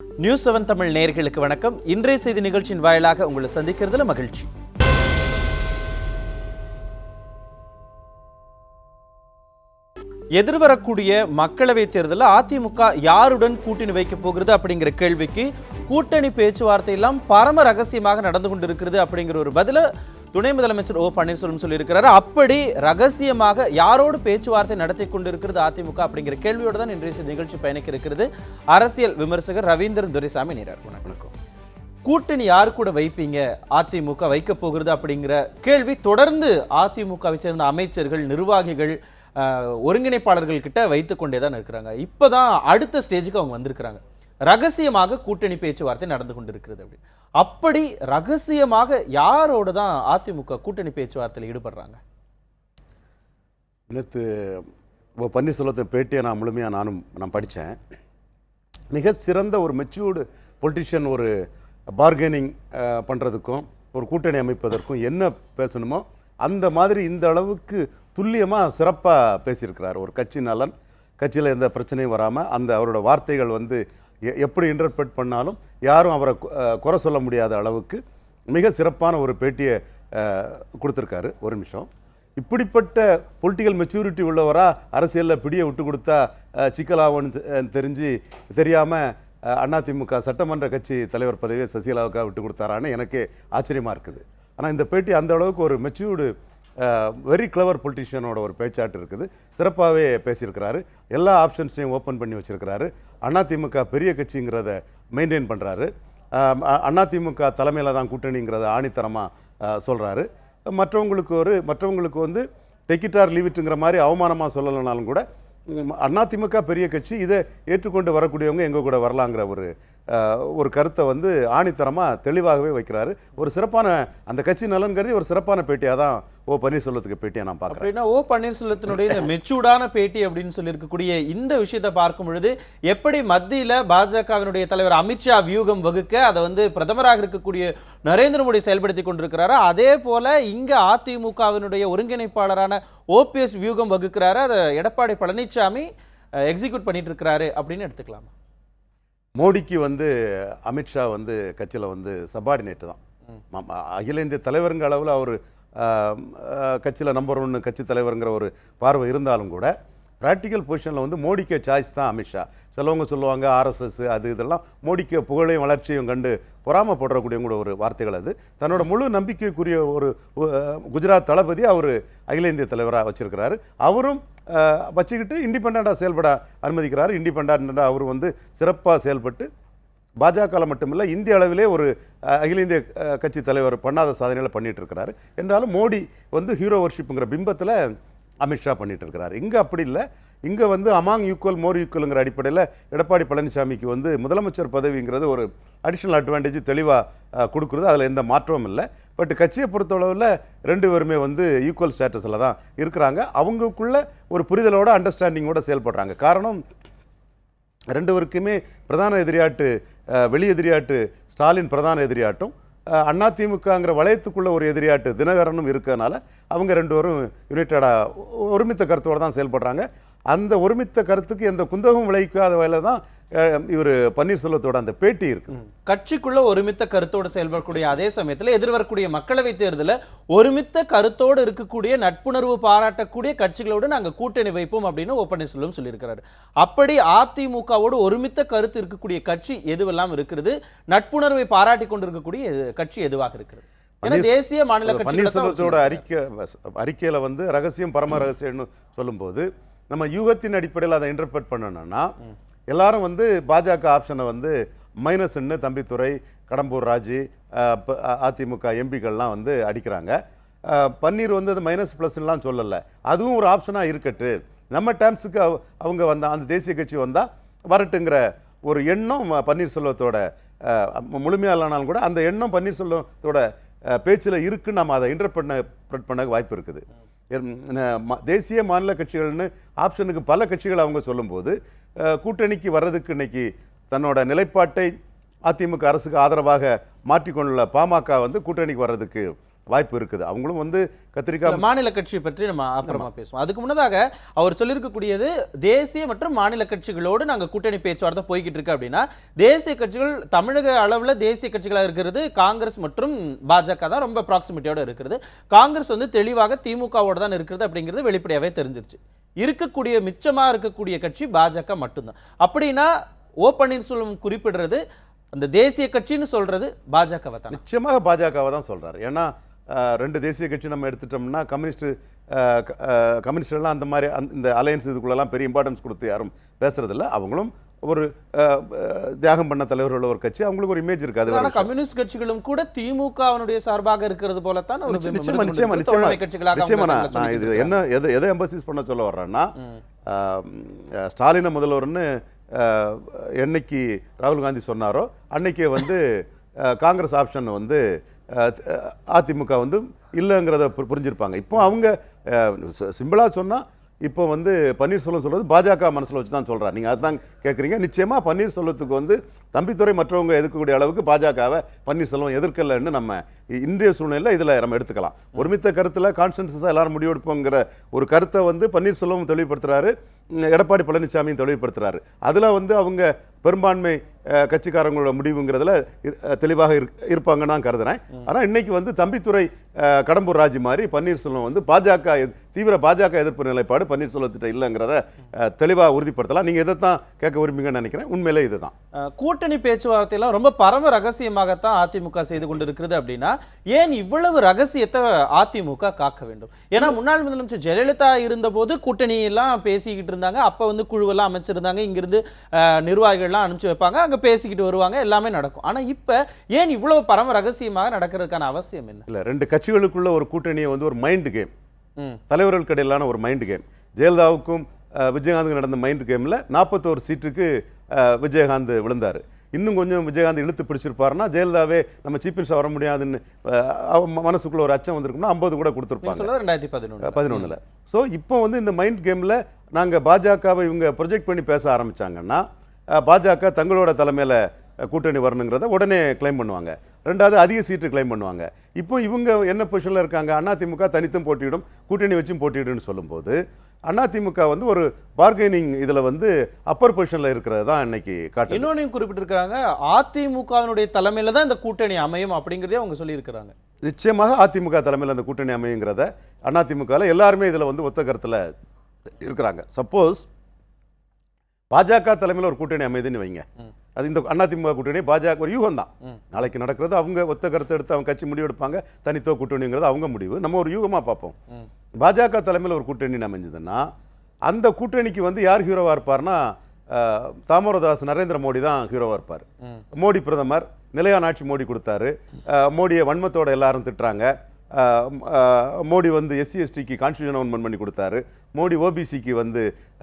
News 7 Tamil நேயர்களுக்கு வணக்கம். இன்றைய செய்தி நிகழ்ச்சியின் வாயிலாக உங்களை சந்திக்கிறதுல மகிழ்ச்சி. எதிர்வரக்கூடிய மக்களவை தேர்தலில் அதிமுக யாருடன் கூட்டணி வைக்க போகிறது அப்படிங்கிற கேள்விக்கு கூட்டணி பேச்சுவார்த்தை எல்லாம் பரம ரகசியமாக நடந்து கொண்டிருக்கிறது அப்படிங்கிற ஒரு பதில துணை முதலமைச்சர் ஓ பன்னீர்செல்வம் சொல்லியிருக்கிறாரு. அப்படி ரகசியமாக யாரோடு பேச்சுவார்த்தை நடத்தி கொண்டிருக்கிறது அதிமுக அப்படிங்கிற கேள்வியோடு தான் இன்றைய நிகழ்ச்சி பயணிக்க இருக்கிறது. அரசியல் விமர்சகர் ரவீந்திரன் துரைசாமி நீரார். வணக்கம். கூட்டணி யாரு கூட வைப்பீங்க, அதிமுக வைக்க போகிறது அப்படிங்கிற கேள்வி தொடர்ந்து அதிமுகவை சேர்ந்த அமைச்சர்கள், நிர்வாகிகள், ஒருங்கிணைப்பாளர்கள் கிட்ட வைத்துக் கொண்டே தான் இருக்கிறாங்க. இப்பதான் அடுத்த ஸ்டேஜுக்கு அவங்க வந்திருக்கிறாங்க. ரகசியமாக கூட்டணி பேச்சுவார்த்தை நடந்து கொண்டிருக்கிறது. அப்படி ரகசியமாக யாரோட தான் அதிமுக கூட்டணி பேச்சுவார்த்தையில் ஈடுபடுறாங்க? நேற்று பன்னீர்செல்வத்தை பேட்டியை நான் முழுமையாக நான் படித்தேன். மிக சிறந்த ஒரு மெச்சூர்டு பொலிட்டிஷியன் ஒரு பார்கெனிங் பண்ணுறதுக்கும் ஒரு கூட்டணி அமைப்பதற்கும் என்ன பேசணுமோ அந்த மாதிரி இந்த அளவுக்கு துல்லியமாக சிறப்பாக பேசியிருக்கிறார். ஒரு கட்சி நலன், கட்சியில் எந்த பிரச்சனையும் வராமல் அந்த அவரோட வார்த்தைகள் எப்படி இன்டர்பிரட் பண்ணாலும் யாரும் அவரை குறை சொல்ல முடியாத அளவுக்கு மிக சிறப்பான ஒரு பேட்டியை கொடுத்துருக்காரு. ஒரு நிமிஷம். இப்படிப்பட்ட பொலிட்டிக்கல் மெச்சூரிட்டி உள்ளவராக அரசியலில் பிடியை விட்டு கொடுத்தா சிக்கலாகும்னு தெரியாமல் அதிமுக சட்டமன்ற கட்சி தலைவர் பதவியை சசிகலாவுக்காக விட்டு கொடுத்தாரான்னு எனக்கே ஆச்சரியமாக இருக்குது. ஆனால் இந்த பேட்டி அந்த அளவுக்கு ஒரு மெச்சூர்டு வெரி கிளவர் பொலிட்டிஷியனோட ஒரு பேச்சாட்டு இருக்குது. சிறப்பாகவே பேசியிருக்கிறாரு. எல்லா ஆப்ஷன்ஸையும் ஓப்பன் பண்ணி வச்சுருக்கிறாரு. அதிமுக பெரிய கட்சிங்கிறத மெயின்டைன் பண்ணுறாரு. அதிமுக தலைமையில் தான் கூட்டணிங்கிறத ஆணித்தரமாக சொல்கிறாரு. மற்றவங்களுக்கு டேக் இட் ஆர் லீவ் இட்டுங்கிற மாதிரி அவமானமாக சொல்லலைனாலும் கூட அதிமுக பெரிய கட்சி, இதை ஏற்றுக்கொண்டு வரக்கூடியவங்க எங்கள் கூட வரலாங்கிற ஒரு கருத்தை ஆணித்தரமாக தெளிவாகவே வைக்கிறாரு. ஒரு சிறப்பான அந்த கட்சி நலன் கருதி ஒரு சிறப்பான பேட்டியாக தான் ஓ பன்னீர்செல்வத்துக்கு பேட்டியை நான் பார்க்குறேன். அப்படின்னா ஓ பன்னீர்செல்வத்தினுடைய இந்த மெச்சூர்டான பேட்டி அப்படின்னு சொல்லியிருக்கக்கூடிய இந்த விஷயத்தை பார்க்கும் பொழுது எப்படி மத்தியில் பாஜகவினுடைய தலைவர் அமித்ஷா வியூகம் வகுக்க அதை பிரதமராக இருக்கக்கூடிய நரேந்திர மோடி செயல்படுத்தி கொண்டிருக்கிறாரோ அதே போல இங்க அதிமுகவினுடைய ஒருங்கிணைப்பாளரான ஓபிஎஸ் வியூகம் வகுக்கிறாரு. அதை எடப்பாடி பழனிசாமி எக்ஸிக்யூட் பண்ணிட்டு இருக்கிறாரு அப்படின்னு எடுத்துக்கலாமா? மோடிக்கு அமித்ஷா கட்சியில் சபார்டினேட்டு தான். அகில இந்திய தலைவருங்க அளவில் அவர் கட்சியில் நம்பர் 1 கட்சி தலைவருங்கிற ஒரு பார்வை இருந்தாலும் கூட ப்ராக்டிக்கல் பொசிஷனில் மோடிக்கு சாய்ஸ் தான் அமித்ஷா. சிலவங்க சொல்லுவாங்க ஆர்எஸ்எஸ் இதெல்லாம் மோடிக்கு புகழையும் வளர்ச்சியும் கண்டு பொறாமப்படுறக்கூடிய கூட ஒரு வார்த்தைகள். அது தன்னோட முழு நம்பிக்கைக்குரிய ஒரு குஜராத் தளபதி அவர் அகில இந்திய தலைவராக வச்சிருக்கிறாரு. அவரும் வச்சுக்கிட்டு இண்டிபெண்ட்டாக செயல்பட அனுமதிக்கிறார். இண்டிபெண்ட்டாக அவர் சிறப்பாக செயல்பட்டு பாஜகவில் மட்டுமில்லை இந்திய அளவிலே ஒரு அகில இந்திய கட்சி தலைவர் பண்ணாத சாதனைகளை பண்ணிட்டு இருக்கிறாரு. என்றாலும் மோடி ஹீரோ வர்ஷிப்புங்கிற பிம்பத்தில் அமித்ஷா பண்ணிட்டு இருக்கிறார். இங்கே அப்படி இல்லை. இங்கே அமாங் ஈக்குவல் மோர் ஈக்குவலுங்கிற அடிப்படையில் எடப்பாடி பழனிசாமிக்கு முதலமைச்சர் பதவிங்கிறது ஒரு அடிஷ்னல் அட்வான்டேஜ் தெளிவாக கொடுக்குறது. அதில் எந்த மாற்றமும் இல்லை. பட் கட்சியை பொறுத்தளவில் ரெண்டு பேருமே ஈக்குவல் ஸ்டேட்டஸில் தான் இருக்கிறாங்க. அவங்களுக்குள்ள ஒரு புரிதலோட அண்டர்ஸ்டாண்டிங்கோட செயல்படுறாங்க. காரணம் ரெண்டு பேருக்குமே பிரதான எதிரியாட்டு வெளி எதிரியாட்டு ஸ்டாலின் பிரதான எதிரியாட்டும் அதிமுகங்கிற வளையத்துக்குள்ள ஒரு எதிரியாட்டு தினகரனும் இருக்கிறதுனால அவங்க ரெண்டு பேரும் யுனைடடாக ஒருமித்த கருத்தோடு தான் செயல்படுறாங்க. அந்த ஒருமித்த கருத்துக்கு எந்த குந்தகம் விளைவிக்காத வகையில் தான் இவர் பன்னீர்செல்வத்தோட அந்த பேட்டி இருக்கு. கட்சிக்குள்ள ஒருமித்த கருத்தோடு செயல்படக்கூடிய அதே சமயத்தில் எதிர்வரக்கூடிய மக்களவை தேர்தலில் ஒருமித்த கருத்தோடு இருக்கக்கூடிய நட்புணர்வு பாராட்டக்கூடிய கட்சிகளோடு நாங்கள் கூட்டணி வைப்போம் அப்படின்னு ஓ பன்னீர்செல்வம் சொல்லியிருக்கிறாரு. அப்படி அதிமுகவோடு ஒருமித்த கருத்து இருக்கக்கூடிய கட்சி எதுவெல்லாம் இருக்கிறது, நட்புணர்வை பாராட்டி கொண்டு இருக்கக்கூடிய கட்சி எதுவாக இருக்கிறது? தேசிய மாநில பன்னீர்செல்வத்தோட அறிக்கையில ரகசியம் பரம ரகசியம்னு சொல்லும்போது நம்ம யூகத்தின் அடிப்படையில் அதை இன்டர்பிரட் பண்ணணும்னா எல்லாரும் பாஜக ஆப்ஷனை மைனஸ்ன்னு தம்பித்துறை, கடம்பூர் ராஜு, அதிமுக எம்பிக்கள்லாம் அடிக்கிறாங்க. பன்னீர் அது மைனஸ் ப்ளஸ்லாம் சொல்லலை. அதுவும் ஒரு ஆப்ஷனாக இருக்கட்டு, நம்ம டேம்ஸுக்கு அவங்க அந்த தேசிய கட்சி வந்தால் வரட்டுங்கிற ஒரு எண்ணம் பன்னீர்செல்வத்தோட முழுமையாக இல்லைனாலும் கூட அந்த எண்ணம் பன்னீர்செல்வத்தோட பேச்சில் இருக்குன்னு நம்ம அதை இன்டர்பிரட் பண்ண வாய்ப்பு இருக்குது. தேசிய மாநில கட்சிகள்னு ஆப்ஷனுக்கு பல கட்சிகள் அவங்க சொல்லும்போது கூட்டணிக்கு வர்றதுக்கு இன்னைக்கு தன்னோட நிலைப்பாட்டை அதிமுக அரசுக்கு ஆதரவாக மாற்றிக்கொண்டுள்ள பாமக கூட்டணிக்கு வர்றதுக்கு வாய்ப்பு இருக்குது. அவங்களும் வந்து கத்திரிக்காய் மாநில கட்சி பற்றி நம்ம அப்புறமா பேசுவோம். அதுக்கு முன்னதாக அவர் சொல்லியிருக்கக்கூடியது தேசிய மற்றும் மாநில கட்சிகளோடு நாங்கள் கூட்டணி பேச்சுவார்த்தை போய்கிட்டு இருக்கு அப்படின்னா, தேசிய கட்சிகள் தமிழக அளவில் தேசிய கட்சிகளாக இருக்கிறது காங்கிரஸ் மற்றும் பாஜக தான் ரொம்ப ப்ராக்சிமிட்டியோட இருக்கிறது. காங்கிரஸ் வந்து தெளிவாக திமுகவோட தான் இருக்கிறது அப்படிங்கிறது வெளிப்படையாகவே தெரிஞ்சிருச்சு. இருக்கக்கூடிய மிச்சமாக இருக்கக்கூடிய கட்சி பாஜக மட்டும்தான். அப்படின்னா ஓ பன்னீர்செல்வம் குறிப்பிடுறது அந்த தேசிய கட்சின்னு சொல்றது பாஜகவை தான். நிச்சயமாக பாஜகவை தான் சொல்றாரு. ஏன்னா ரெண்டு தேசிய கட்சி நம்ம எடுத்துட்டோம்னா கம்யூனிஸ்டெல்லாம் அந்த மாதிரி இந்த அலையன்ஸ் இதுக்குள்ளெல்லாம் பெரிய இம்பார்ட்டன்ஸ் கொடுத்து யாரும் பேசுறதில்ல. அவங்களும் ஒரு தியாகம் பண்ண தலைவர்கள் ஒரு கட்சி, அவங்களுக்கு ஒரு இமேஜ் இருக்கு. அது கம்யூனிஸ்ட் கட்சிகளும் கூட திமுகவினுடைய சார்பாக இருக்கிறது போலத்தான் நான் இது என்ன எதை எம்பசிஸ் பண்ண சொல்ல வர்றேன்னா, ஸ்டாலின முதல்வர்னு என்னைக்கு ராகுல் காந்தி சொன்னாரோ அன்னைக்கே வந்து காங்கிரஸ் ஆப்ஷன் வந்து அதிமுக வந்து இல்லைங்கிறத புரிஞ்சிருப்பாங்க. இப்போ அவங்க சிம்பிளாக சொன்னால் இப்போ வந்து பன்னீர்செல்வம் சொல்கிறது பாஜக மனசில் வச்சு தான் சொல்கிறார். நீங்கள் அதுதான் கேட்குறீங்க. நிச்சயமாக பன்னீர்செல்வத்துக்கு வந்து தம்பித்துறை மற்றவங்க எதிர்க்கக்கூடிய அளவுக்கு பாஜகவை பன்னீர்செல்வம் எதிர்க்கலைன்னு நம்ம இன்றைய சூழ்நிலையில் இதில் நம்ம எடுத்துக்கலாம். ஒருமித்த கருத்தில் கான்சென்சஸாக எல்லாரும் முடிவெடுப்போங்கிற ஒரு கருத்தை வந்து பன்னீர்செல்வம் தெளிவுபடுத்துகிறாரு, எடப்பாடி பழனிசாமியும் தெளிவுபடுத்துகிறாரு. அதில் வந்து அவங்க பெரும்பான்மை கட்சிக்காரங்களோட முடிவுங்கிறதுல தெளிவாக இருப்பாங்கன்னு தான் கருதுறேன். ஆனால் இன்னைக்கு வந்து தம்பித்துறை கடம்பூர் ராஜு மாதிரி பன்னீர்செல்வம் வந்து தீவிர பாஜக எதிர்ப்பு நிலைப்பாடு பன்னீர்செல்வத்திட்ட இல்லைங்கிறத தெளிவாக உறுதிப்படுத்தலாம். நீங்கள் இதைத்தான் கேட்க விரும்புங்கன்னு நினைக்கிறேன். உண்மையிலே இதுதான். கூட்டணி பேச்சுவார்த்தையெல்லாம் ரொம்ப பரம ரகசியமாகத்தான் அதிமுக செய்து கொண்டிருக்கிறது. அப்படின்னா ஏன் இவ்வளவு ரகசியத்தை அதிமுக காக்க வேண்டும்? ஏன்னா முன்னாள் முதலமைச்சர் ஜெயலலிதா இருந்தபோது கூட்டணி எல்லாம் பேசிக்கிட்டு இருந்தாங்க. அப்போ வந்து குழுவெல்லாம் அமைச்சிருந்தாங்க. இங்கிருந்து நிர்வாகிகள்லாம் அனுப்பிச்சு வைப்பாங்க, அங்கே பேசிக்கிட்டு வருவாங்க, எல்லாமே நடக்கும். ஆனால் இப்போ ஏன் இவ்வளவு பரம ரகசியமாக நடக்கிறதுக்கான அவசியம் என்ன? இல்லை, ரெண்டு கட்சிகளுக்குள்ள ஒரு கூட்டணியை வந்து ஒரு மைண்ட் கேம், தலைவர்களுக்கு இடையிலான ஒரு மைண்ட் கேம். ஜெயலலிதாவுக்கும் விஜயகாந்துக்கு நடந்த மைண்ட் கேமில் 41 சீட்டுக்கு விஜயகாந்த் விழுந்தார். இன்னும் கொஞ்சம் விஜயகாந்த் இழுத்து பிடிச்சிருப்பாருன்னா ஜெயலலிதாவே நம்ம சீஃப் மினிஸ்டர் வர முடியாதுன்னு மனசுக்குள்ள ஒரு அச்சம் வந்திருக்குன்னா 50 கூட கொடுத்துருப்பாங்க 2011. ஸோ இப்போ வந்து இந்த மைண்ட் கேமில் நாங்கள் பாஜகவை இவங்க ப்ரொஜெக்ட் பண்ணி பேச ஆரம்பித்தாங்கன்னா பாஜக தங்களோட தலைமையில் கூட்டணி வரணுங்கிறத உடனே கிளைம் பண்ணுவாங்க. ரெண்டாவது அதிக சீட்டு கிளைம் பண்ணுவாங்க. இப்போ இவங்க என்ன பொசிஷனில் இருக்காங்க? அதிமுக தனித்தும் போட்டியிடும், கூட்டணி வச்சும் போட்டியிடுன்னு சொல்லும்போது அதிமுக வந்து ஒரு பார்கெனிங் இதில் வந்து அப்பர் பொசிஷனில் இருக்கிறது தான் இன்னைக்கு காட்டு. இன்னொன்று குறிப்பிட்டிருக்கிறாங்க, அதிமுகவினுடைய தலைமையில் தான் இந்த கூட்டணி அமையும் அப்படிங்கிறதே அவங்க சொல்லியிருக்கிறாங்க. நிச்சயமாக அதிமுக தலைமையில் அந்த கூட்டணி அமையுங்கிறத அதிமுகவில் எல்லாருமே இதில் வந்து ஒத்த கருத்தில் இருக்கிறாங்க. சப்போஸ் பாஜக தலைமையில் ஒரு கூட்டணி அமைதுன்னு வைங்க, அது இந்த அதிமுக கூட்டணி பாஜக ஒரு யூகம் தான். நாளைக்கு நடக்கிறது அவங்க ஒத்த கருத்தை எடுத்து அவங்க கட்சி முடிவு எடுப்பாங்க. தனித்துவ கூட்டணிங்கிறது அவங்க முடிவு, நம்ம ஒரு யூகமாக பார்ப்போம். பாஜக தலைமையில் ஒரு கூட்டணி அமைஞ்சதுன்னா அந்த கூட்டணிக்கு வந்து யார் ஹீரோவாக இருப்பார்னா தாமோதரதாஸ் நரேந்திர மோடி தான் ஹீரோவாக இருப்பார். மோடி பிரதமர், நிலையான ஆட்சி மோடி கொடுத்தாரு. மோடியை வன்மத்தோடு எல்லாரும் திட்டுறாங்க. மோடி வந்து எஸ்சி எஸ்டிக்கு கான்ஸ்டியூஷன் அமெண்ட்மெண்ட் பண்ணி கொடுத்தாரு. மோடி ஓபிசிக்கு வந்து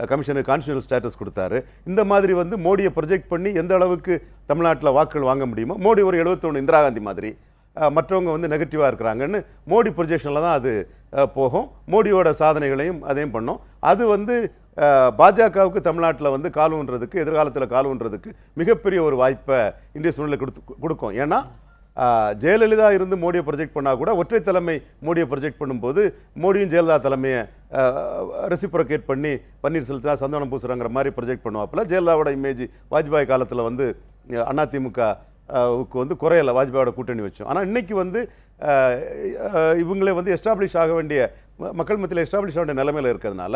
கமிஷனுக்கு கான்ஸ்டியூஷனல் ஸ்டேட்டஸ் கொடுத்தாரு. இந்த மாதிரி வந்து மோடியை ப்ரொஜெக்ட் பண்ணி எந்த அளவுக்கு தமிழ்நாட்டில் வாக்குகள் வாங்க முடியுமோ, மோடி ஒரு 71 இந்திரா காந்தி மாதிரி, மற்றவங்க வந்து நெகட்டிவாக இருக்கிறாங்கன்னு மோடி ப்ரொஜெக்ஷனில் தான் அது போகும். மோடியோட சாதனைகளையும் அதையும் பண்ணோம். அது வந்து பாஜகவுக்கு தமிழ்நாட்டில் வந்து காலூன்றதுக்கு, எதிர்காலத்தில் காலூன்றதுக்கு மிகப்பெரிய ஒரு வாய்ப்பை இந்திய சூழ்நிலை கொடுக்கும். ஏன்னா ஜெயலலிதா இருந்து மோடியை ப்ரொஜெக்ட் பண்ணால் கூட ஒற்றை தலைமை மோடியை ப்ரொஜெக்ட் பண்ணும்போது மோடியும் ஜெயலலிதா தலைமையை ரெசிப்ரோகேட் பண்ணி பன்னீர்செல்வம் சந்தனம் பூசுறாங்கிற மாதிரி ப்ரொஜெக்ட் பண்ணுவாப்பில். ஜெயலலிதாவோட இமேஜ் வாஜ்பாய் காலத்தில் வந்து அதிமுகவுக்கு வந்து குறையலை, வாஜ்பாயோட கூட்டணி வச்சோம். ஆனால் இன்னைக்கு வந்து இவங்களே வந்து எஸ்டாப்ளிஷ் ஆக வேண்டிய, மக்கள் மத்தியில் எஸ்டாப்ளிஷ் ஆக வேண்டிய நிலைமையில் இருக்கிறதுனால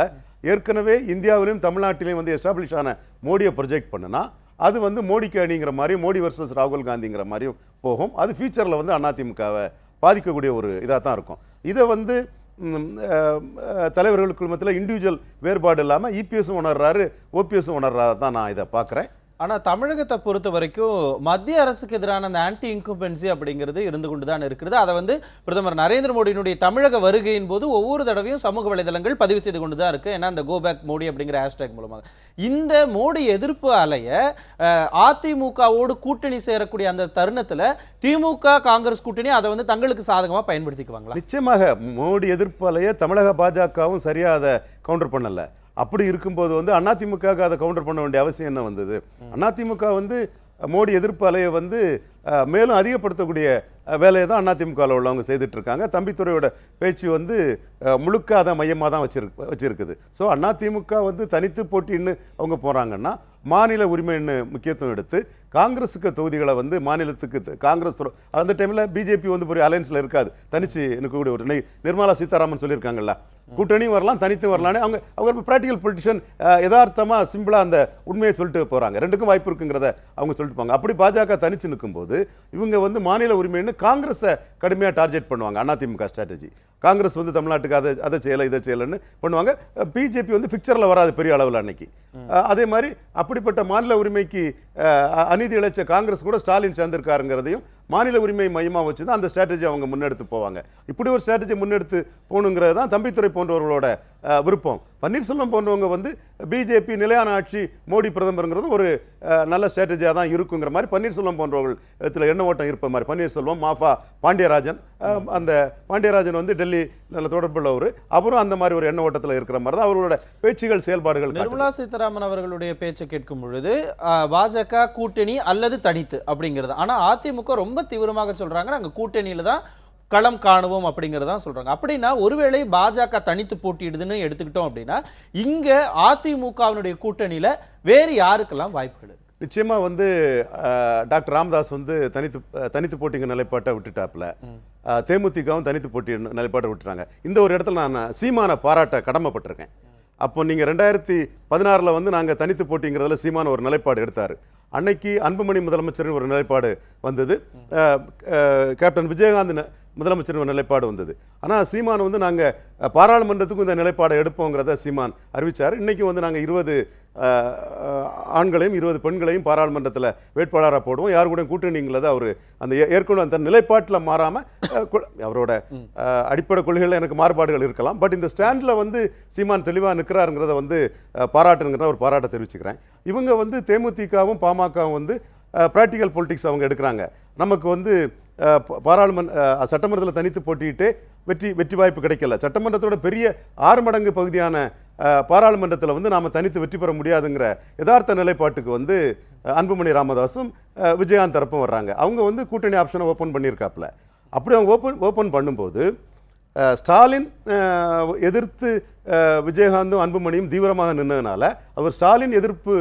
ஏற்கனவே இந்தியாவிலையும் தமிழ்நாட்டிலையும் வந்து எஸ்டாப்ளிஷ் ஆன மோடியை ப்ரொஜெக்ட் பண்ணுனா அது வந்து மோடிக்கு அணிங்கிற மாதிரியும் மோடி வர்சஸ் ராகுல் காந்திங்கிற மாதிரியும் போகும். அது ஃபியூச்சரில் வந்து அதிமுகவை பாதிக்கக்கூடிய ஒரு இதாக தான் இருக்கும். இதை வந்து தலைவர்களுக்கு மத்தியில் இண்டிவிஜுவல் வேறுபாடு இல்லாமல் இபிஎஸும் உணர்றாரு, ஓபிஎஸும் உணர்றாரு தான் நான் இதை பார்க்குறேன். ஆனால் தமிழகத்தை பொறுத்த வரைக்கும் மத்திய அரசுக்கு எதிரான அந்த ஆன்டி இன்கும்பென்சி அப்படிங்கிறது இருந்து கொண்டு தான் இருக்கிறது. அதை வந்து பிரதமர் நரேந்திர மோடியினுடைய தமிழக வருகையின் போது ஒவ்வொரு தடவையும் சமூக வலைதளங்கள் பதிவு செய்து கொண்டு தான் இருக்குது. ஏன்னா அந்த கோபேக் மோடி அப்படிங்கிற ஹேஷ்டேக் மூலமாக இந்த மோடி எதிர்ப்பு அலைய அதிமுகவோடு கூட்டணி சேரக்கூடிய அந்த தருணத்தில் திமுக காங்கிரஸ் கூட்டணி அதை வந்து தங்களுக்கு சாதகமாக பயன்படுத்திக்குவாங்களா? நிச்சயமாக மோடி எதிர்ப்பு அலைய தமிழக பாஜகவும் சரியாக அதை கவுண்டர் பண்ணலை. அப்படி இருக்கும்போது வந்து அதிமுக அதை கவுண்டர் பண்ண வேண்டிய அவசியம் என்ன வந்தது? அதிமுக வந்து மோடி எதிர்ப்பு அலையை வந்து மேலும் அதிகப்படுத்தக்கூடிய வேலையை தான் அதிமுகவில் உள்ளவங்க செய்துட்டு இருக்காங்க. தம்பித்துறையோட பேச்சு வந்து முழுக்க அதை மையமாக தான் வச்சிருக்குது. ஸோ அதிமுக வந்து தனித்து போட்டின்னு அவங்க போகிறாங்கன்னா மாநில உரிமைன்னு முக்கியத்துவம் எடுத்து காங்கிரஸுக்கு தொகுதிகளை வந்து மாநிலத்துக்கு காங்கிரஸ் அந்த டைமில் பிஜேபி வந்து ஒரு அலையன்ஸில் இருக்காது, தனிச்சு இருக்கக்கூடிய ஒரு நிர்மலா சீதாராமன் சொல்லியிருக்காங்கல்ல, கூட்டணியும் வரலாம் தனித்து வரலான்னு அவங்க ப்ராக்டிக்கல் பொலிட்டிஷியன் யதார்த்தமாக சிம்பிளாக அந்த உண்மையை சொல்லிட்டு போகிறாங்க. ரெண்டுக்கும் வாய்ப்பு இருக்குங்கிறத அவங்க சொல்லிட்டு போங்க. அப்படி பாஜக தனிச்சு நிற்கும்போது இவங்க வந்து மாநில உரிமைன்னு காங்கிரஸை கடுமையாக டார்கெட் பண்ணுவாங்க. அதிமுக ஸ்ட்ராட்டஜி காங்கிரஸ் வந்து தமிழ்நாட்டுக்கு அதை செய்யலை இதை செய்யலைன்னு பண்ணுவாங்க. பிஜேபி வந்து பிக்சரில் வராது பெரிய அளவில் அன்னைக்கு. அதே மாதிரி அப்படிப்பட்ட மாநில உரிமைக்கு அநீதி இழைச்ச காங்கிரஸ் கூட ஸ்டாலின் சேர்ந்திருக்காருங்கிறதையும் மாநில உரிமை மையமாக வச்சு தான் அந்த ஸ்ட்ராட்டஜி அவங்க முன்னெடுத்து போவாங்க. இப்படி ஒரு ஸ்ட்ராட்டஜி முன்னெடுத்து போகணுங்கிறது தான் தம்பித்துறை போன்றவர்களோட விருப்பம். பன்னீர்செல்வம் போன்றவங்க வந்து பிஜேபி நிலையான ஆட்சி மோடி பிரதமருங்கிறது ஒரு நல்ல ஸ்ட்ராட்டஜியாக தான் இருக்குங்கிற மாதிரி பன்னீர்செல்வம் போன்றவர்கள் இடத்துல எண்ண ஓட்டம் இருப்ப மாதிரி பன்னீர்செல்வம் மாஃபா பாண்டியராஜன், அந்த பாண்டியராஜன் வந்து டெல்லி நல்ல தொடர்புள்ளவர், அவரும் அந்த மாதிரி ஒரு எண்ண ஓட்டத்தில் இருக்கிற மாதிரி தான் அவர்களோட பேச்சுகள் செயல்பாடுகள். நிர்மலா சீதாராமன் அவர்களுடைய பேச்சை கேட்கும் பொழுது பாஜக கூட்டணி அல்லது தனித்து அப்படிங்கிறது, ஆனால் அதிமுக ரொம்ப தீவிரமாக சொல்றாங்க நாங்கள் கூட்டணியில தான் களம் காணுவோம் அப்படிங்கிறதா சொல்றாங்க. அப்படின்னா ஒருவேளை பாஜக தனித்து போட்டியிடுதுன்னு எடுத்துக்கிட்டோம் அப்படின்னா இங்க அதிமுகவினுடைய கூட்டணியில வேறு யாருக்கெல்லாம் வாய்ப்புகள் இருக்கு? நிச்சயமா வந்து டாக்டர் ராமதாஸ் வந்து தனித்து போட்டிங்க நிலைப்பாட்டை விட்டுட்டாப்புல, தேமுதிகவும் தனித்து போட்டி நிலைப்பாட்டை விட்டுறாங்க. இந்த ஒரு இடத்துல நான் சீமான பாராட்ட கடமைப்பட்டிருக்கேன். அப்போ நீங்கள் 2016 வந்து நாங்கள் தனித்து போட்டிங்கிறதுல சீமான ஒரு நிலைப்பாடு எடுத்தார். அன்னைக்கு அன்புமணி முதலமைச்சரின் ஒரு நிலைப்பாடு வந்தது, கேப்டன் விஜயகாந்த் முதலமைச்சரின் ஒரு நிலைப்பாடு வந்தது. ஆனால் சீமான் வந்து நாங்கள் பாராளுமன்றத்துக்கும் இந்த நிலைப்பாடை எடுப்போங்கிறத சீமான் அறிவித்தார். இன்றைக்கி வந்து நாங்கள் 20 ஆண்களையும் 20 பெண்களையும் பாராளுமன்றத்தில் வேட்பாளராக போடுவோம், யார் கூட கூட்டணிங்கிறத அவர் அந்த ஏற்கனவே அந்த நிலைப்பாட்டில் மாறாமல் அவரோட அடிப்படை கொள்கைகளில் எனக்கு மாறுபாடுகள் இருக்கலாம், பட் இந்த ஸ்டாண்டில் வந்து சீமான் தெளிவாக நிற்கிறாருங்கிறத வந்து பாராட்டுங்கிறத ஒரு பாராட்டை தெரிவிச்சுக்கிறேன். இவங்க வந்து தேமுதிகவும் பாமகவும் வந்து ப்ராக்டிக்கல் பொலிட்டிக்ஸ் அவங்க எடுக்கிறாங்க. நமக்கு வந்து சட்டமன்றத்தில் தனித்து போட்டிட்டு வெற்றி வாய்ப்பு கிடைக்கல, சட்டமன்றத்தோட பெரிய 6 மடங்கு பகுதியான பாராளுமன்றத்தில் வந்து நாம் தனித்து வெற்றி பெற முடியாதுங்கிற யதார்த்த நிலைப்பாட்டுக்கு வந்து அன்புமணி ராமதாஸும் விஜயகாந்த் தரப்பும் வர்றாங்க. அவங்க வந்து கூட்டணி ஆப்ஷனை ஓப்பன் பண்ணியிருக்காப்புல. அப்படி அவங்க ஓப்பன் பண்ணும்போது ஸ்டாலின் எதிர்த்து விஜயகாந்தும் அன்புமணியும் தீவிரமாக நின்றதுனால அவர் ஸ்டாலின் எதிர்ப்பு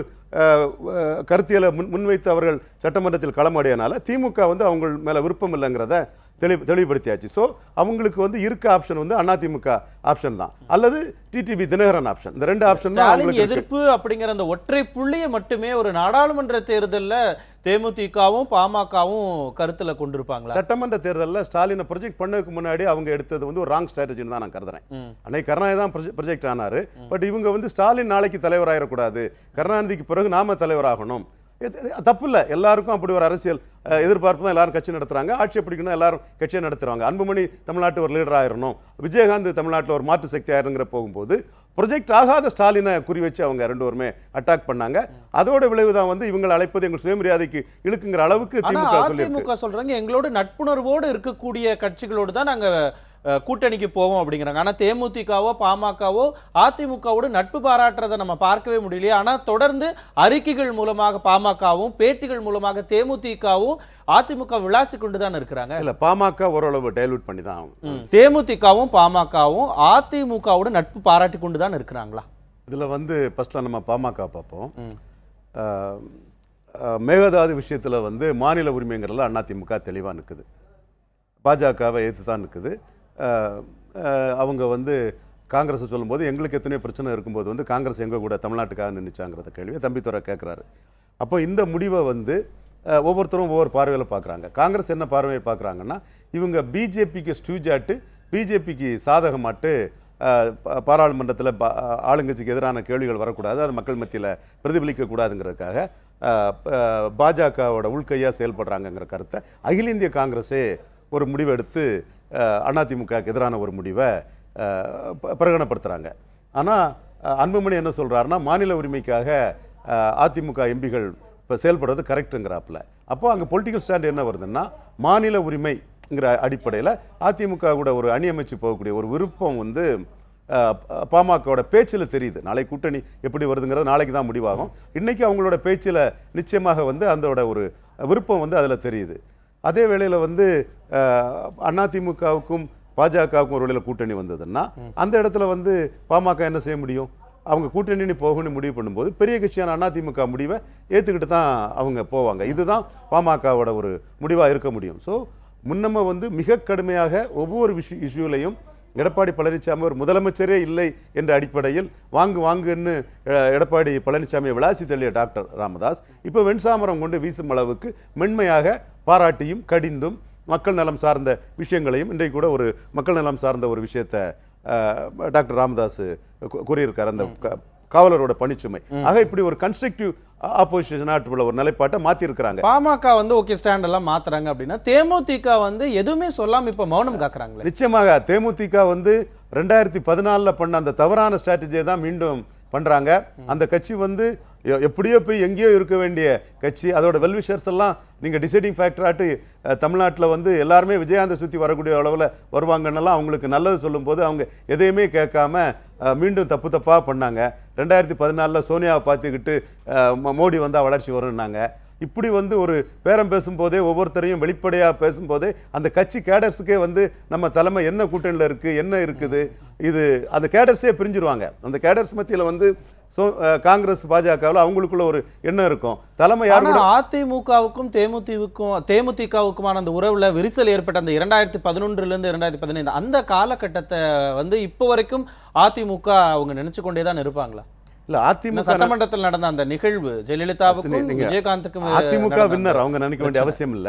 கருத்தியலை முன்வைத்து அவர்கள் சட்டமன்றத்தில் களமாடியனால திமுக வந்து அவங்க மேலே விருப்பம் இல்லைங்கிறத தெளிவுபடுத்தியாச்சு. ஸோ அவங்களுக்கு வந்து இருக்க ஆப்ஷன் வந்து அதிமுக ஆப்ஷன் தான் அல்லது டிடிவி தினகரன் ஆப்ஷன். இந்த 2 ஆப்ஷன் தான் எதிர்ப்பு அப்படிங்கிற அந்த ஒற்றை புள்ளியை மட்டுமே ஒரு நாடாளுமன்ற தேர்தலில் தேமுதிகவும் பாமகவும் கருத்துல கொண்டிருப்பாங்களா? சட்டமன்ற தேர்தலில் ஸ்டாலினை ப்ரொஜெக்ட் பண்ணதுக்கு முன்னாடி அவங்க எடுத்தது வந்து ஒரு ராங் ஸ்ட்ராட்டஜின்னு தான் நான் கருதுறேன். அன்னைக்கு கருணாநிதி தான் ப்ரொஜெக்ட் ஆனார், பட் இவங்க வந்து ஸ்டாலின் நாளைக்கு தலைவராயிடக்கூடாது, கருணாநிதிக்கு பிறகு நாம தலைவராகணும், தப்பு இல்லை. எல்லாருக்கும் அப்படி ஒரு அரசியல் எதிர்பார்ப்பு தான் எல்லாரும் கட்சி நடத்துறாங்க, ஆட்சி பிடிக்கணும் எல்லாரும் கட்சியை நடத்துறாங்க. அன்புமணி தமிழ்நாட்டு ஒரு லீடர் ஆயிரணும், விஜயகாந்த் தமிழ்நாட்டில் ஒரு மாற்று சக்தி ஆயிருங்கிற போகும்போது ப்ரொஜெக்ட் ஆகாத ஸ்டாலினை குறி வச்சு அவங்க 2 பேருமே அட்டாக் பண்ணாங்க. அதோட விளைவு தான் வந்து இவங்களை அழைப்பது எங்கள் சுயமரியாதைக்கு இழுக்குங்கிற அளவுக்கு திமுக சொல்றாங்க எங்களோட நட்புணர்வோடு இருக்கக்கூடிய கட்சிகளோடு தான் நாங்க கூட்டணிக்கு போவோம் அப்படிங்கிறாங்க. ஆனால் தேமுதிகவோ பாமகவோ அதிமுகவோடு நட்பு பாராட்டுறதை நம்ம பார்க்கவே முடியலையே. ஆனால் தொடர்ந்து அறிக்கைகள் மூலமாக பாமகவும் பேட்டிகள் மூலமாக தேமுதிகவும் அதிமுக விளாசி கொண்டு தான் இருக்கிறாங்க. இல்லை, பாமக ஓரளவு டைலூட் பண்ணி தான் ஆகும். தேமுதிகவும் பாமகவும் அதிமுகவோடு நட்பு பாராட்டி கொண்டு தான் இருக்கிறாங்களா? இதில் வந்து ஃபர்ஸ்ட்ல நம்ம பாமக பார்ப்போம். மேகதாது விஷயத்தில் வந்து மாநில உரிமைங்கிறதுல அதிமுக தெளிவாக நிற்குது, பாஜகவை எதிர்த்து தான் நிற்குது. அவங்க வந்து காங்கிரஸை சொல்லும்போது எங்களுக்கு எத்தனையோ பிரச்சனை இருக்கும்போது வந்து காங்கிரஸ் எங்கே கூட தமிழ்நாட்டுக்காக நின்றுச்சாங்கிறத கேள்வியை தம்பித்துறை கேட்குறாரு. அப்போ இந்த முடிவை வந்து ஒவ்வொருத்தரும் ஒவ்வொரு பார்வையில் பார்க்குறாங்க. காங்கிரஸ் என்ன பார்வையை பார்க்குறாங்கன்னா இவங்க பிஜேபிக்கு ஸ்டூஜாட்டு பிஜேபிக்கு சாதகமாட்டு பாராளுமன்றத்தில் ஆளுங்கட்சிக்கு எதிரான கேள்விகள் வரக்கூடாது, அது மக்கள் மத்தியில் பிரதிபலிக்கக்கூடாதுங்கிறதுக்காக பாஜகவோட உள்கையாக செயல்படுறாங்கங்கிற கருத்தை அகில இந்திய காங்கிரஸே ஒரு முடிவை எடுத்து அதிமுகவுக்கு எதிரான ஒரு முடிவை பிரகடனப்படுத்துகிறாங்க. ஆனால் அன்புமணி என்ன சொல்கிறாருன்னா மாநில உரிமைக்காக அதிமுக எம்பிகள் இப்போ செயல்படுறது கரெக்டுங்கிறாப்புல. அப்போ அங்கே பொலிட்டிக்கல் ஸ்டாண்ட் என்ன வருதுன்னா மாநில உரிமைங்கிற அடிப்படையில் அதிமுக கூட ஒரு அணி அமைச்சு போகக்கூடிய ஒரு விருப்பம் வந்து பாமகவோட பேச்சில் தெரியுது. நாளை கூட்டணி எப்படி வருதுங்கிறது நாளைக்கு தான் முடிவாகும். இன்றைக்கி அவங்களோட பேச்சில் நிச்சயமாக வந்து அதோட ஒரு விருப்பம் வந்து அதில் தெரியுது. அதே வேளையில் வந்து அதிமுகவுக்கும் பாஜகவுக்கும் ஒரு வேளையில் கூட்டணி வந்ததுன்னா அந்த இடத்துல வந்து பாமக என்ன செய்ய முடியும்? அவங்க கூட்டணி போகணும்னு முடிவு பண்ணும்போது பெரிய கட்சியான அதிமுக முடிவை ஏற்றுக்கிட்டு தான் அவங்க போவாங்க. இதுதான் பாமகவோட ஒரு முடிவாக இருக்க முடியும். ஸோ முன்னம வந்து மிக கடுமையாக ஒவ்வொரு இஷ்யூலையும் எடப்பாடி பழனிசாமி ஒரு முதலமைச்சரே இல்லை என்ற அடிப்படையில் வாங்குன்னு எடப்பாடி பழனிசாமியை விளாசி தள்ளிய டாக்டர் ராமதாஸ் இப்போ வெண்சாமரம் கொண்டு வீசும் அளவுக்கு மென்மையாக பாராட்டியும் கடிந்தும் மக்கள் நலம் சார்ந்த விஷயங்களையும் இன்றைக்கு கூட ஒரு மக்கள் நலம் சார்ந்த ஒரு விஷயத்தை டாக்டர் ராமதாஸ் கூறியிருக்கார், அந்த காவலரோட பணிச்சுமை. ஆக இப்படி ஒரு கன்ஸ்ட்ரக்டிவ் ஆப்போசிஷன் உள்ள ஒரு நிலைப்பாட்டை மாத்தி இருக்கிறாங்க. பாமக வந்து ஓகே ஸ்டாண்ட் எல்லாம் மாத்துறாங்க அப்படின்னா தேமுதிக வந்து எதுவுமே சொல்லாம இப்ப மௌனம் காக்குறாங்களே. நிச்சயமாக தேமுதிக வந்து 2014 பண்ண அந்த தவறான ஸ்ட்ராட்டஜியை தான் மீண்டும் பண்றாங்க. அந்த கட்சி வந்து எப்படியோ போய் எங்கேயோ இருக்க வேண்டிய கட்சி. அதோட வெல்விஷர்ஸ் எல்லாம் நீங்கள் டிசைடிங் ஃபேக்டராட்டு தமிழ்நாட்டில் வந்து எல்லாருமே விஜயகாந்தை சுற்றி வரக்கூடிய அளவில் வருவாங்கன்னெல்லாம் அவங்களுக்கு நல்லது சொல்லும்போது அவங்க எதையுமே கேட்காம மீண்டும் தப்பாக பண்ணாங்க. 2014 சோனியாவை பார்த்துக்கிட்டு மோடி வந்தால் வளர்ச்சி வரும்னாங்க. இப்படி வந்து ஒரு பேரம் பேசும்போதே ஒவ்வொருத்தரையும் வெளிப்படையாக பேசும்போதே அந்த கட்சி கேடர்ஸுக்கே வந்து நம்ம தலைமை என்ன கூட்டணியில் இருக்குது என்ன இருக்குது இது அந்த கேடர்ஸே பிரிஞ்சிருவாங்க. அந்த கேடர்ஸ் மத்தியில் வந்து காங்கிரஸ் பாஜகவில் அவங்களுக்குள்ள ஒரு எண்ணம் இருக்கும். தலைமை அதிமுகவுக்கும் தேமுதிகவுக்குமான அந்த உறவுல விரிசல் ஏற்பட்ட அந்த 2011 2015 அந்த காலகட்டத்தை வந்து இப்போ வரைக்கும் அதிமுக அவங்க நினைச்சு கொண்டே தான் இருப்பாங்களா? இல்ல அதிமுக சட்டமன்றத்தில் நடந்த அந்த நிகழ்வு ஜெயலலிதாவுக்கும் விஜயகாந்துக்கும் அதிமுக வின்னர் அவங்க நினைக்க வேண்டிய அவசியம் இல்ல.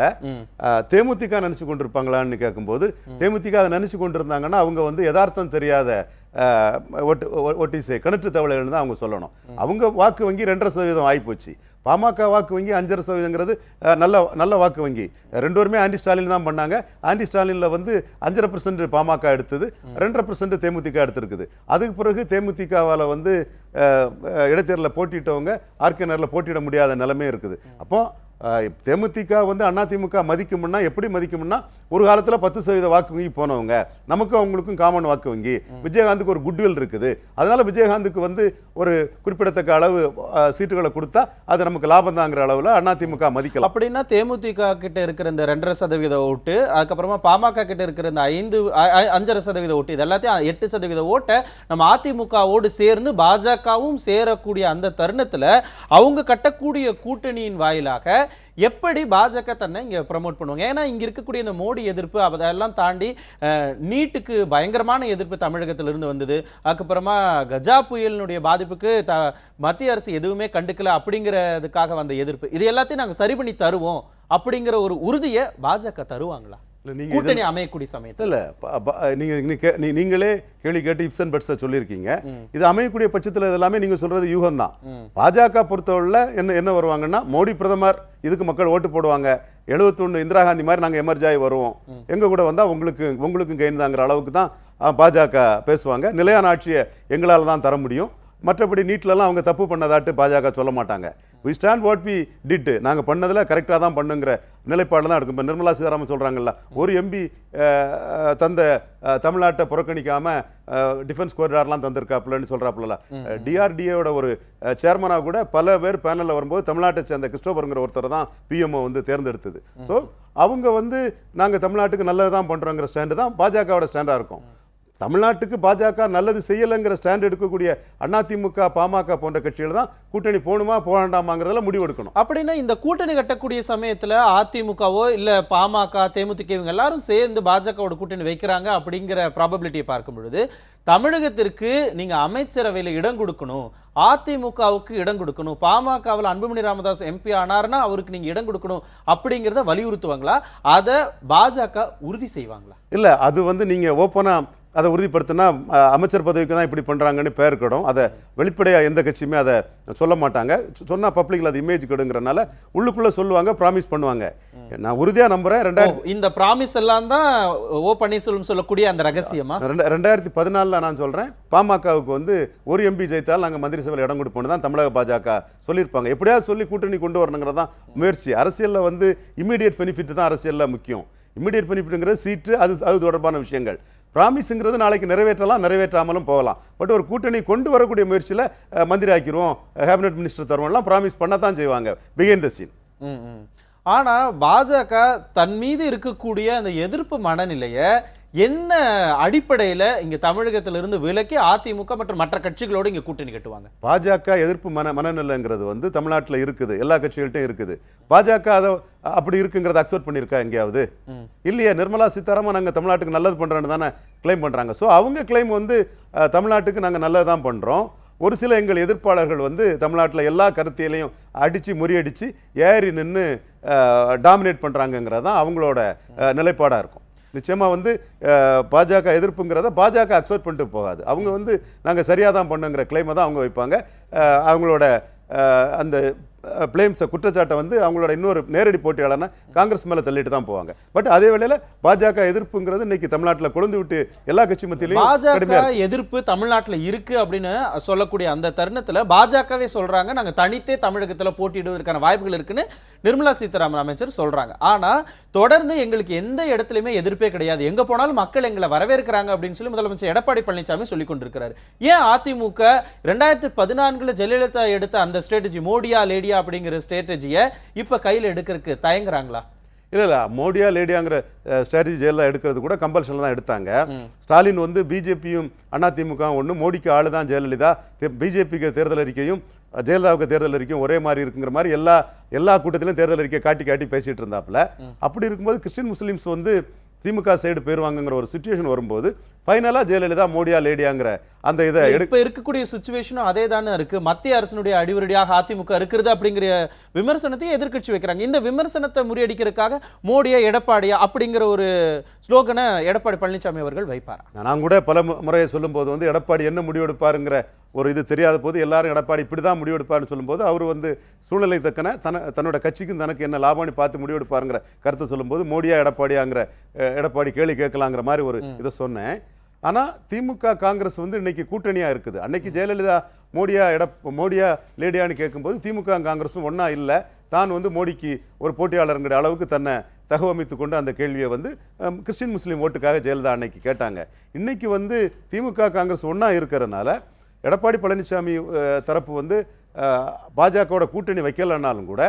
தேமுதிக நினைச்சு கொண்டிருப்பாங்களான்னு கேட்கும்போது தேமுதிக அதை நினைச்சு கொண்டிருந்தாங்கன்னா அவங்க வந்து யதார்த்தம் தெரியாத கிணற்று தவளைகள் தான் அவங்க சொல்லணும். அவங்க வாக்கு வங்கி 2.5% ஆகிப்போச்சு. பாமக வாக்கு வங்கி 5.5%ங்கிறது நல்ல வாக்கு வங்கி. ரெண்டு பேருமே ஆன்டி ஸ்டாலின் தான் பண்ணாங்க. ஆன்டி ஸ்டாலினில் வந்து 5.5% பாமக எடுத்தது, 2.5% தேமுதிக எடுத்திருக்குது. அதுக்கு பிறகு தேமுதிகவால் வந்து இடைத்தேர்தலில் போட்டிட்டவங்க ஆர்கே நகரில் போட்டியிட முடியாத நிலைமை இருக்குது. அப்போ தேமுதிக வந்து அதிமுக மதிக்கும்னா எப்படி மதிக்கும்னா ஒரு காலத்தில் 10% வாக்கு வங்கி போனவங்க, நமக்கும் அவங்களுக்கும் காமன் வாக்கு வங்கி. விஜயகாந்துக்கு ஒரு குட்வில் இருக்குது. அதனால விஜயகாந்துக்கு வந்து ஒரு குறிப்பிடத்தக்க அளவு சீட்டுகளை கொடுத்தா அது நமக்கு லாபம் தாங்கிற அளவில் அதிமுக மதிக்கலாம். அப்படின்னா தேமுதிக கிட்ட இருக்கிற இந்த 2.5% ஓட்டு, அதுக்கப்புறமா பாமக கிட்ட இருக்கிற இந்த 5.5% ஓட்டு, இது எல்லாத்தையும் 8% ஓட்டை நம்ம அதிமுகவோடு சேர்ந்து பாஜகவும் சேரக்கூடிய அந்த தருணத்துல அவங்க கட்டக்கூடிய கூட்டணியின் வாயிலாக எப்படி பாஜக தன்னை இங்க ப்ரமோட் பண்ணுவாங்க? ஏன்னா இங்க இருக்கக்கூடிய இந்த மோடி எதிர்ப்பு அதெல்லாம் தாண்டி நீட்டுக்கு பயங்கரமான எதிர்ப்பு தமிழகத்திலிருந்து வந்தது. அதுக்கப்புறமா கஜா புயலினுடைய பாதிப்புக்கு மத்திய அரசு எதுவுமே கண்டுக்கல அப்படிங்கிறதுக்காக வந்த எதிர்ப்பு, இது எல்லாத்தையும் நாங்க சரி பண்ணி தருவோம் அப்படிங்கிற ஒரு உறுதியை பாஜக தருவாங்களா கூட்டணி அமையக்கூடிய சமயத்தில்? நீங்களே கேள்வி கேட்டு இப்சன் பட்ஸை சொல்லியிருக்கீங்க. இது அமையக்கூடிய பட்சத்தில் இதெல்லாமே நீங்க சொல்றது யூகம் தான். பாஜக பொறுத்தவரை என்ன வருவாங்கன்னா மோடி பிரதமர், இதுக்கு மக்கள் ஓட்டு போடுவாங்க. 71 இந்திரா காந்தி மாதிரி நாங்கள் எமர்ஜ் ஆகி வருவோம், எங்க கூட வந்தால் உங்களுக்கும் கெயின் தாங்கிற அளவுக்கு தான் பாஜக பேசுவாங்க. நிலையான ஆட்சியை எங்களால் தான் தர முடியும். மற்றபடி நீட்லலாம் அவங்க தப்பு பண்ணதாட்டு பாஜக சொல்ல மாட்டாங்க. we stand what we did, நாங்கள் பண்ணதில் கரெக்டாக தான் பண்ணுங்கிற நிலைப்பாடு தான் இருக்கும். இப்போ நிர்மலா சீதாராமன் சொல்கிறாங்கல்ல, ஒரு எம்பி தந்த தமிழ்நாட்டை புறக்கணிக்காம டிஃபென்ஸ் கோரிடார்லாம் தந்திருக்காப்புலன்னு சொல்கிறாப்புல. டிஆர்டிஏவோட ஒரு சேர்மனாக கூட பல பேர் பேனலில் வரும்போது தமிழ்நாட்டை சேர்ந்த கிறிஸ்டோபருங்கிற ஒருத்தர் தான் பிஎம்ஓ வந்து தேர்ந்தெடுத்தது. ஸோ அவங்க வந்து நாங்கள் தமிழ்நாட்டுக்கு நல்லது தான் பண்ணுறோங்கிற ஸ்டாண்டு தான் பாஜகவோட ஸ்டாண்டாக இருக்கும். தமிழ்நாட்டுக்கு பாஜக நல்லது செய்யலைங்கிற ஸ்டாண்ட் எடுக்கக்கூடிய அதிமுக பாமக போன்ற கட்சிகள் தான் கூட்டணி போகணுமா போகண்டாமாங்கிறதுல முடிவெடுக்கணும். அப்படின்னா இந்த கூட்டணி கட்டக்கூடிய சமயத்தில் அதிமுகவோ இல்லை பாமக தேமுதிக இவங்க எல்லாரும் சேர்ந்து பாஜகவோட கூட்டணி வைக்கிறாங்க அப்படிங்கிற ப்ராபபிலிட்டியை பார்க்கும் பொழுது தமிழகத்திற்கு நீங்க அமைச்சரவையில் இடம் கொடுக்கணும், அதிமுகவுக்கு இடம் கொடுக்கணும், பாமகவில் அன்புமணி ராமதாஸ் எம்பி ஆனார்னா அவருக்கு நீங்க இடம் கொடுக்கணும் அப்படிங்கிறத வலியுறுத்துவாங்களா? அதை பாஜக உறுதி செய்வாங்களா? இல்லை, அது வந்து நீங்க ஓப்பனா அதை உறுதிப்படுத்தினா அமைச்சர் பதவிக்கு தான் இப்படி பண்ணுறாங்கன்னு பேர் கிடும். அதை வெளிப்படையாக எந்த கட்சியுமே அதை சொல்ல மாட்டாங்க. சொன்னால் பப்ளிக்கில் அது இமேஜ் கெடுங்கிறனால உள்ளுக்குள்ளே சொல்லுவாங்க, ப்ராமிஸ் பண்ணுவாங்க. நான் உறுதியாக நம்புகிறேன். இந்த ப்ராமிஸ் எல்லாம் தான் ஓ பன்னீர்செல்வம் சொல்லக்கூடிய அந்த ரகசியமா? 2014 நான் சொல்கிறேன், பாமகவுக்கு வந்து ஒரு எம்பி ஜெயித்தால் நாங்கள் மந்திரி சபையில் இடம் கொடுப்போம்னு தான் தமிழக பாஜக சொல்லியிருப்பாங்க. எப்படியாவது சொல்லி கூட்டணி கொண்டு வரணுங்கிறது தான் முயற்சி. அரசியலில் வந்து இமீடியட் பெனிஃபிட் தான் அரசியலில் முக்கியம். இமீடியட் பெனிஃபிட்டுங்கிறது சீட்டு, அது தொடர்பான விஷயங்கள். ப்ராமிஸுங்கிறது நாளைக்கு நிறைவேற்றலாம், நிறைவேற்றாமலும் போகலாம். பட் ஒரு கூட்டணி கொண்டு வரக்கூடிய முயற்சியில் மந்திரி ஆக்கிடுவோம், கேபினட் மினிஸ்டர் தருவோம்லாம் ப்ராமிஸ் பண்ணத்தான் செய்வாங்க பிஹைண்ட் த சீன். ஆனா பாஜக தன் மீது இருக்கக்கூடிய அந்த எதிர்ப்பு மனநிலையை என்ன அடிப்படையில இங்க தமிழகத்திலிருந்து விலக்கி அதிமுக மற்றும் மற்ற கட்சிகளோடு இங்க கூட்டணி கட்டுவாங்க? பாஜக எதிர்ப்பு மனநிலைங்கிறது வந்து தமிழ்நாட்டில் இருக்குது, எல்லா கட்சிகள்கிட்டையும் இருக்குது. பாஜக அதை அப்படி இருக்குங்கிறத அக்செப்ட் பண்ணியிருக்கா எங்கேயாவது? இல்லையா. நிர்மலா சீதாராமன் நாங்கள் தமிழ்நாட்டுக்கு நல்லது பண்ணுறோன்னு தானே கிளைம் பண்ணுறாங்க. ஸோ அவங்க கிளைம் வந்து தமிழ்நாட்டுக்கு நாங்கள் நல்லது தான் பண்ணுறோம். ஒரு சில எங்கள் எதிர்ப்பாளர்கள் வந்து தமிழ்நாட்டில் எல்லா கருத்தியலையும் அடித்து முறியடித்து ஏறி நின்று டாமினேட் பண்ணுறாங்கங்கிறது தான் அவங்களோட நிலைப்பாடாக இருக்கும். நிச்சயமாக வந்து பாஜக எதிர்ப்புங்கிறத பாஜக அக்செப்ட் பண்ணிட்டு போகாது. அவங்க வந்து நாங்கள் சரியாக தான் பண்ணுங்கிற கிளைமை தான் அவங்க வைப்பாங்க. அவங்களோட அந்த பிளேம்ஸை குற்றச்சாட்டை வந்து அவங்களோட இன்னொரு நேரடி போட்டியாளர்னா காங்கிரஸ் மேலே தள்ளிட்டு தான் போவாங்க. பட் அதே வேளையில் பாஜக எதிர்ப்புங்கிறது இன்னைக்கு தமிழ்நாட்டில் கொழுந்து விட்டு எல்லா கட்சி மத்தியிலையும் பாஜக எதிர்ப்பு தமிழ்நாட்டில் இருக்கு அப்படின்னு சொல்லக்கூடிய அந்த தருணத்தில் பாஜகவே சொல்றாங்க நாங்கள் தனித்தே தமிழகத்தில் போட்டியிடுவதற்கான வாய்ப்புகள் இருக்குன்னு நிர்மலா சீதாராமன் அமைச்சர் சொல்றாங்க. ஆனா தொடர்ந்து எங்களுக்கு எந்த இடத்துலையுமே எதிர்ப்பே கிடையாது, எங்க போனாலும் மக்கள் எங்களை வரவேற்கிறாங்க அப்படின்னு சொல்லி முதலமைச்சர் எடப்பாடி பழனிசாமி சொல்லிக் கொண்டிருக்கிறார். ஏன் அதிமுக 2014 ஜெயலலிதா எடுத்த அந்த ஸ்ட்ராட்டஜி மோடியா லேடியா அப்படிங்கிற ஸ்ட்ராட்டஜியை இப்ப கையில் எடுக்கிறதுக்கு தயங்குறாங்களா? இல்ல மோடியா லேடியாங்கிற ஸ்ட்ராட்டஜி ஜெயலலிதா எடுக்கிறது கூட கம்பல்ஷன்ல தான் எடுத்தாங்க. ஸ்டாலின் வந்து பிஜேபியும் அதிமுக ஒன்று, மோடிக்கு ஆளு தான் ஜெயலலிதா, பிஜேபிக்கு தேர்தல் அறிக்கையும் ஜெயலலிதாவுக்கு தேர்தல் அறிக்கையும் ஒரே மாதிரி இருக்குங்கிற மாதிரி எல்லா கூட்டத்திலும் தேர்தல் அறிக்கை காட்டி பேசிட்டு இருந்தாப்புல. அப்படி இருக்கும்போது கிறிஸ்டின் முஸ்லிம்ஸ் வந்து திமுக சைடு போயிருவாங்கங்கிற ஒரு சிச்சுவேஷன் வரும்போது ஃபைனலா ஜெயலலிதா மோடியா லேடியாங்கிற அந்த இதை இப்ப இருக்கக்கூடிய சிச்சுவேஷனும் அதே தானே இருக்கு. மத்திய அரசினுடைய அடிவருடியாக அதிமுக இருக்கிறது அப்படிங்கிற விமர்சனத்தையும் எதிர்க்கட்சி வைக்கிறாங்க. இந்த விமர்சனத்தை முறியடிக்கிறதுக்காக மோடியா எடப்பாடியா அப்படிங்கிற ஒரு ஸ்லோகனை எடப்பாடி பழனிசாமி அவர்கள் வைப்பாரா? நான் கூட பல முறையை சொல்லும் போது வந்து எடப்பாடி என்ன முடிவெடுப்பாருங்கிற ஒரு இது தெரியாத போது எல்லாரும் எடப்பாடி இப்படிதான் முடிவெடுப்பாருன்னு சொல்லும்போது அவர் வந்து சூழ்நிலை தக்கன தன்னோட கட்சிக்கும் தனக்கு என்ன லாபம்னு பார்த்து முடிவெடுப்பாருங்கிற கருத்தை சொல்லும்போது மோடியா எடப்பாடியாங்கிற எடப்பாடி கேள்வி கேட்கலாங்கிற மாதிரி ஒரு இதை சொன்னேன். ஆனால் திமுக காங்கிரஸ் வந்து இன்னைக்கு கூட்டணியாக இருக்குது. அன்னைக்கு ஜெயலலிதா மோடியா லேடியான்னு கேட்கும்போது திமுக காங்கிரஸும் ஒன்றா இல்லை, தான் வந்து மோடிக்கு ஒரு போட்டியாளருங்கிற அளவுக்கு தன்னை தகவமைத்து கொண்டு அந்த கேள்வியை வந்து கிறிஸ்டின் முஸ்லீம் ஓட்டுக்காக ஜெயலலிதா அன்னைக்கு கேட்டாங்க. இன்னைக்கு வந்து திமுக காங்கிரஸ் ஒன்றா இருக்கிறதுனால எடப்பாடி பழனிசாமி தரப்பு வந்து பாஜகவோட கூட்டணி வைக்கலன்னாலும் கூட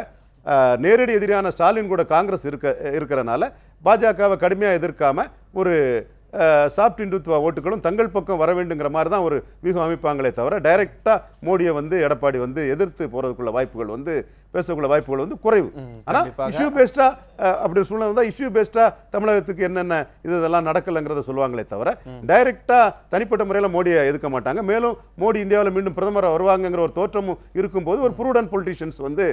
நேரடி எதிரான ஸ்டாலின் கூட காங்கிரஸ் இருக்கிறனால பாஜகவை கடுமையாக எதிர்க்காம ஒரு சாப்ட் இந்துத்துவ ஓட்டுகளும் தங்கள் பக்கம் வர வேண்டுங்கிற மாதிரி தான் ஒரு வியூகம் அமைப்பாங்களே தவிர டைரக்டாக மோடியை வந்து எடப்பாடி வந்து எதிர்த்து போகிறதுக்குள்ள வாய்ப்புகள் வந்து பேசக்குள்ள வாய்ப்புகள் வந்து குறைவு. ஆனால் இஷ்யூ பேஸ்டா அப்படி சூழ்நிலை தான் இஷ்யூ பேஸ்டா தமிழகத்துக்கு என்னென்ன இதெல்லாம் நடக்கலைங்கிறத சொல்லுவாங்களே தவிர டைரக்டாக தனிப்பட்ட முறையில் மோடியை எதிர்க்க மாட்டாங்க. மேலும் மோடி இந்தியாவில் மீண்டும் பிரதமராக வருவாங்கங்கிற ஒரு தோற்றமும் இருக்கும்போது ஒரு ப்ரூடன்ட் பொலிட்டிஷியன்ஸ் வந்து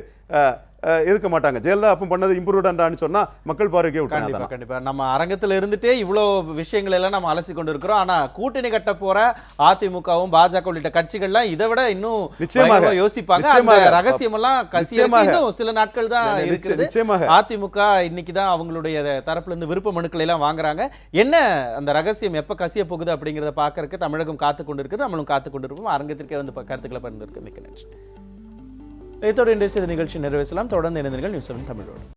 எதுக்க மாட்டாங்க. ஜெயலலிதா அப்போ பண்ணது இம்ப்ரூவ்டான்னு சொன்னா மக்கள் பார்வைக்கே விட்டாங்க. கண்டிப்பா நம்ம அரங்கத்தில் இருந்துட்டே இவ்வளோ விஷயங்கள் எல்லாம் நம்ம அலசி கொண்டு இருக்கிறோம். ஆனா கூட்டணி கட்ட போற அதிமுகவும் பாஜக உள்ளிட்ட கட்சிகள்லாம் இதை விட இன்னும் நிச்சயமாக யோசிப்பாங்க. அந்த ரகசியம் எல்லாம் இன்னும் சில நாட்கள் தான் இருக்குது. அதிமுக இன்னைக்கு தான் அவங்களுடைய தரப்புல இருந்து விருப்ப மனுக்களை எல்லாம் வாங்குறாங்க. என்ன அந்த ரகசியம் எப்ப கசிய போகுது அப்படிங்கிறத பார்க்கறதுக்கு தமிழகம் காத்து கொண்டு இருக்குது, நம்மளும் காத்து கொண்டு இருப்போம். அரங்கத்திற்கே வந்து கருத்துக்களை பகிர்ந்து மிக்க நன்றி. இதோடு இன்றைய நிகழ்ச்சி நிறைவேற்றலாம். தொடர்ந்து இணைந்தீர்கள் நியூஸ் 7 தமிழோடு.